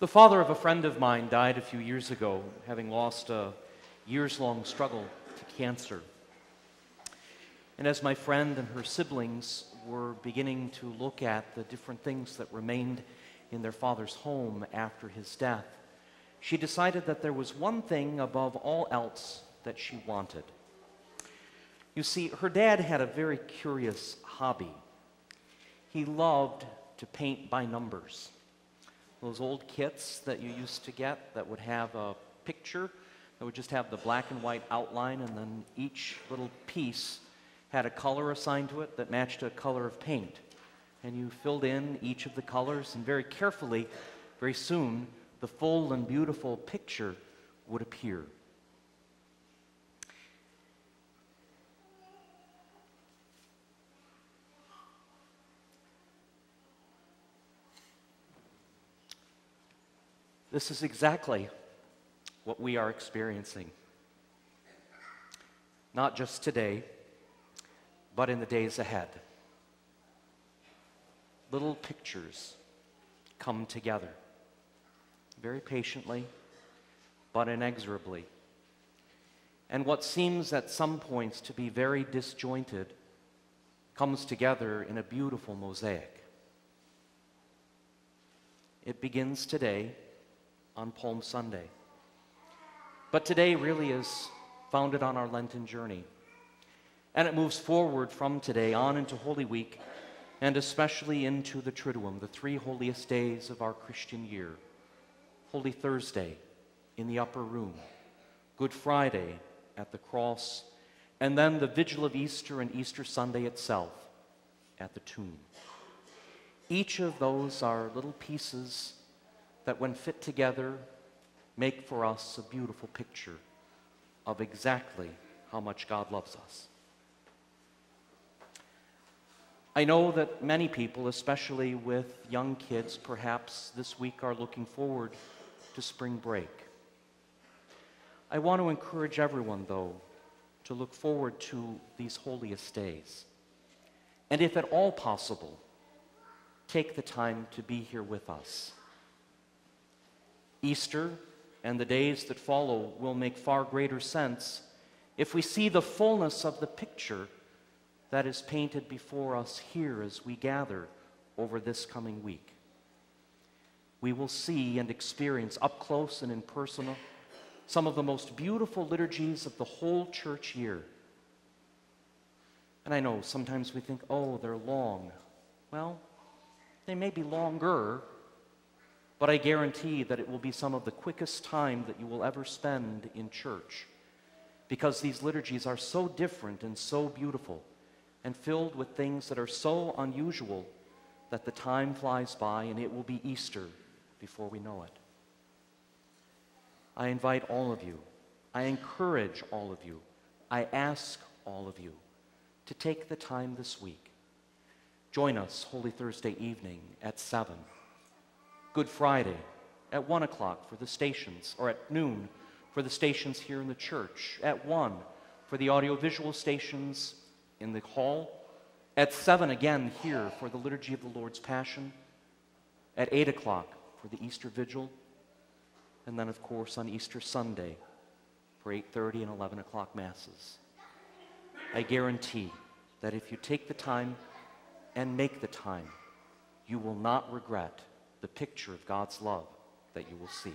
The father of a friend of mine died a few years ago, having lost a years-long struggle to cancer. And as my friend and her siblings were beginning to look at the different things that remained in their father's home after his death, she decided that there was one thing above all else that she wanted. You see, her dad had a very curious hobby. He loved to paint by numbers. Those old kits that you used to get that would have a picture, that would just have the black and white outline, and then each little piece had a color assigned to it that matched a color of paint. And you filled in each of the colors, and very carefully, very soon, the full and beautiful picture would appear. This is exactly what we are experiencing. Not just today, but in the days ahead. Little pictures come together, very patiently, but inexorably. And what seems at some points to be very disjointed comes together in a beautiful mosaic. It begins today on Palm Sunday. But today really is founded on our Lenten journey. And it moves forward from today on into Holy Week, and especially into the Triduum, the three holiest days of our Christian year. Holy Thursday in the upper room, Good Friday at the cross, and then the Vigil of Easter and Easter Sunday itself at the tomb. Each of those are little pieces that when fit together make for us a beautiful picture of exactly how much God loves us. I know that many people, especially with young kids, perhaps this week are looking forward to spring break. I want to encourage everyone, though, to look forward to these holiest days. And if at all possible, take the time to be here with us. Easter and the days that follow will make far greater sense if we see the fullness of the picture that is painted before us here as we gather over this coming week. We will see and experience up close and in person some of the most beautiful liturgies of the whole church year. And I know sometimes we think, oh, they're long. Well, they may be longer, but I guarantee that it will be some of the quickest time that you will ever spend in church, because these liturgies are so different and so beautiful and filled with things that are so unusual that the time flies by and it will be Easter before we know it. I invite all of you, I encourage all of you, I ask all of you to take the time this week. Join us Holy Thursday evening at 7. Good Friday at 1 o'clock for the stations, or at noon for the stations here in the church, at 1 for the audiovisual stations in the hall, at 7 again here for the Liturgy of the Lord's Passion, at 8 o'clock for the Easter Vigil, and then of course on Easter Sunday for 8:30 and 11 o'clock Masses. I guarantee that if you take the time and make the time, you will not regret the picture of God's love that you will see.